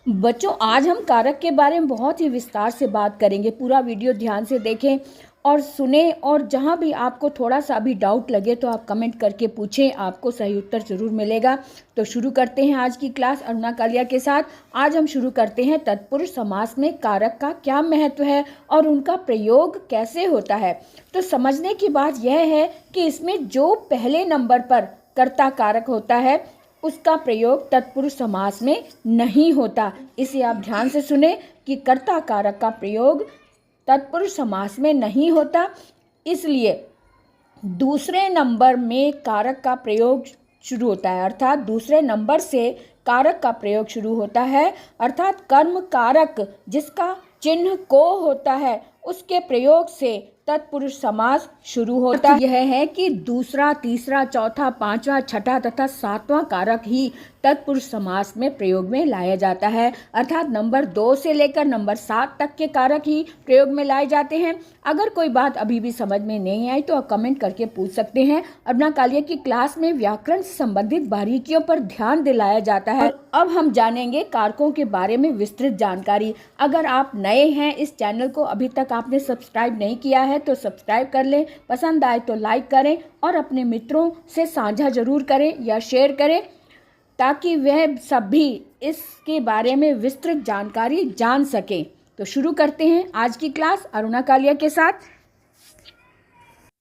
बच्चों, आज हम कारक के बारे में बहुत ही विस्तार से बात करेंगे। पूरा वीडियो ध्यान से देखें और सुने, और जहाँ भी आपको थोड़ा सा भी डाउट लगे तो आप कमेंट करके पूछें, आपको सही उत्तर ज़रूर मिलेगा। तो शुरू करते हैं आज की क्लास अरुणा कालिया के साथ। आज हम शुरू करते हैं तत्पुरुष समास में कारक का क्या महत्व है और उनका प्रयोग कैसे होता है। तो समझने की बात यह है कि इसमें जो पहले नंबर पर कर्ता कारक होता है उसका प्रयोग तत्पुरुष समास में नहीं होता। इसे आप ध्यान से सुने कि कर्ता कारक का प्रयोग तत्पुरुष समास में नहीं होता, इसलिए दूसरे नंबर में कारक का प्रयोग शुरू होता है, अर्थात दूसरे नंबर से कारक का प्रयोग शुरू होता है, अर्थात कर्म कारक जिसका चिन्ह को होता है उसके प्रयोग से तत्पुरुष समास शुरू होता है। यह है कि दूसरा, तीसरा, चौथा, पांचवा, छठा तथा सातवां कारक ही तत्पुरुष समास में प्रयोग में लाया जाता है, अर्थात नंबर 2 से लेकर नंबर 7 तक के कारक ही प्रयोग में लाए जाते हैं। अगर कोई बात अभी भी समझ में नहीं आई तो आप कमेंट करके पूछ सकते हैं। अरुणा कालिया की क्लास में व्याकरण से संबंधित बारीकियों पर ध्यान दिलाया जाता है। अब हम जानेंगे कारकों के बारे में विस्तृत जानकारी। अगर आप नए हैं, इस चैनल को अभी तक आपने सब्सक्राइब नहीं किया है तो सब्सक्राइब कर लें, पसंद आए तो लाइक करें और अपने मित्रों से साझा जरूर करें या शेयर करें ताकि वह सभी इसके बारे में विस्तृत जानकारी जान सकें। तो शुरू करते हैं आज की क्लास अरुणा कालिया के साथ।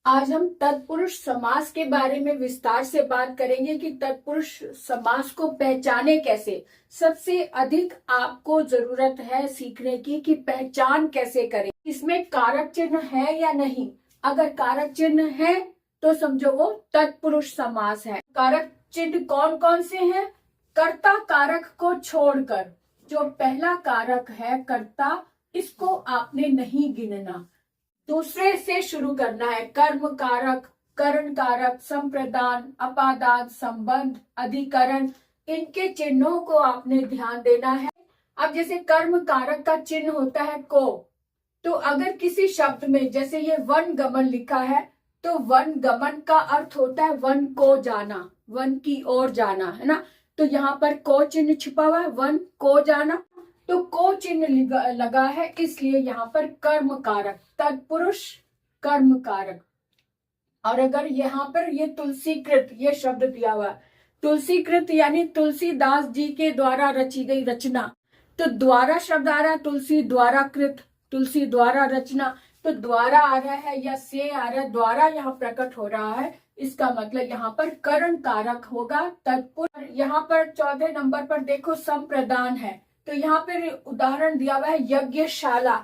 आज हम तत्पुरुष समास के बारे में विस्तार से बात करेंगे कि तत्पुरुष समास को पहचाने कैसे। सबसे अधिक आपको जरूरत है सीखने की कि पहचान कैसे करें, इसमें कारक चिन्ह है या नहीं। अगर कारक चिन्ह है तो समझो वो तत्पुरुष समास है। कारक चिन्ह कौन कौन से हैं? कर्ता कारक को छोड़कर जो पहला कारक है कर्ता, इसको आपने नहीं गिनना, दूसरे से शुरू करना है। कर्म कारक, करण कारक, संप्रदान, अपादान, संबंध, अधिकरण, इनके चिन्हों को आपने ध्यान देना है। अब जैसे कर्म कारक का चिन्ह होता है को, तो अगर किसी शब्द में जैसे ये वन गमन लिखा है तो वन गमन का अर्थ होता है वन को जाना, वन की ओर जाना, है ना। तो यहाँ पर को चिन्ह छिपा हुआ है, वन को जाना, तो को चिन्ह लगा है, इसलिए यहाँ पर कर्म कारक, तत्पुरुष कर्म कारक। और अगर यहाँ पर ये तुलसीकृत ये शब्द दिया हुआ है, तुलसीकृत यानी तुलसीदास जी के द्वारा रची गई रचना, तो द्वारा शब्द आ रहा है, तुलसी द्वारा कृत, तुलसी द्वारा रचना, तो द्वारा आ रहा है या से आ रहा है, द्वारा यहाँ प्रकट हो रहा है, इसका मतलब यहाँ पर करण कारक होगा तत्पुरुष। यहाँ पर 14 नंबर पर देखो संप्रदान है, तो यहाँ पर उदाहरण दिया हुआ है यज्ञशाला।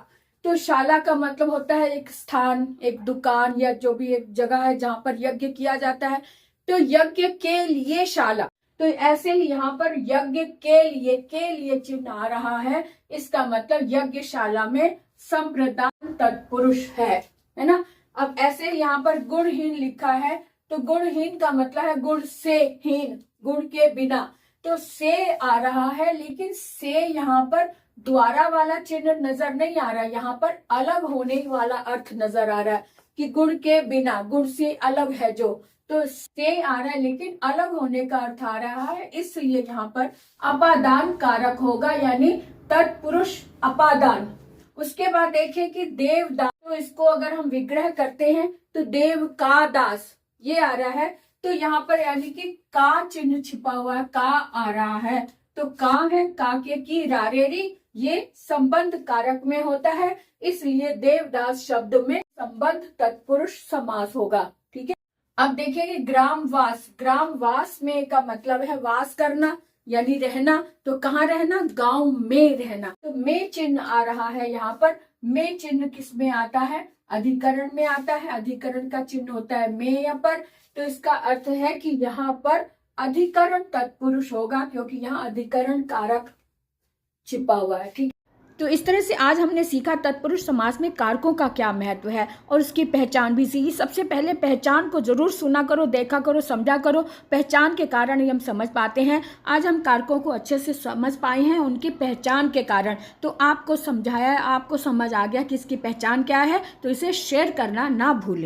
तो शाला का मतलब होता है एक स्थान, एक दुकान या जो भी एक जगह है जहाँ पर यज्ञ किया जाता है, तो यज्ञ के लिए शाला। तो ऐसे ही यहाँ पर यज्ञ के लिए चिन्ह आ रहा है, इसका मतलब यज्ञशाला में संप्रदान तत्पुरुष है ना। अब ऐसे यहाँ पर गुणहीन लिखा है, तो गुणहीन का मतलब है गुण से हीन, गुण के बिना, तो से आ रहा है, लेकिन से यहाँ पर द्वारा वाला चिन्ह नजर नहीं आ रहा है, यहाँ पर अलग होने वाला अर्थ नजर आ रहा है कि गुण के बिना, गुण से अलग है जो, तो से आ रहा है लेकिन अलग होने का अर्थ आ रहा है, इसलिए यहाँ पर अपादान कारक होगा, यानी तत्पुरुष अपादान। उसके बाद देखें कि देवदास, तो इसको अगर हम विग्रह करते हैं तो देव का दास ये आ रहा है, तो यहाँ पर यानी कि का चिन्ह छिपा हुआ है, का आ रहा है, तो का है, का के की रारेरी, ये संबंध कारक में होता है, इसलिए देवदास शब्द में संबंध तत्पुरुष समास होगा। ठीक है। अब देखेंगे ग्रामवास। ग्रामवास में का मतलब है वास करना यानी रहना, तो कहाँ रहना? गांव में रहना, तो में चिन्ह आ रहा है। यहाँ पर में चिन्ह किस में आता है? अधिकरण में आता है, अधिकरण का चिन्ह होता है में यहाँ पर, तो इसका अर्थ है कि यहाँ पर अधिकरण तत्पुरुष होगा क्योंकि यहाँ अधिकरण कारक छिपा हुआ है। ठीक। तो इस तरह से आज हमने सीखा तत्पुरुष समास में कारकों का क्या महत्व है और उसकी पहचान भी सीखी। सबसे पहले पहचान को जरूर सुना करो, देखा करो, समझा करो, पहचान के कारण ही हम समझ पाते हैं। आज हम कारकों को अच्छे से समझ पाए हैं उनकी पहचान के कारण, तो आपको समझाया, आपको समझ आ गया कि इसकी पहचान क्या है, तो इसे शेयर करना ना भूलें।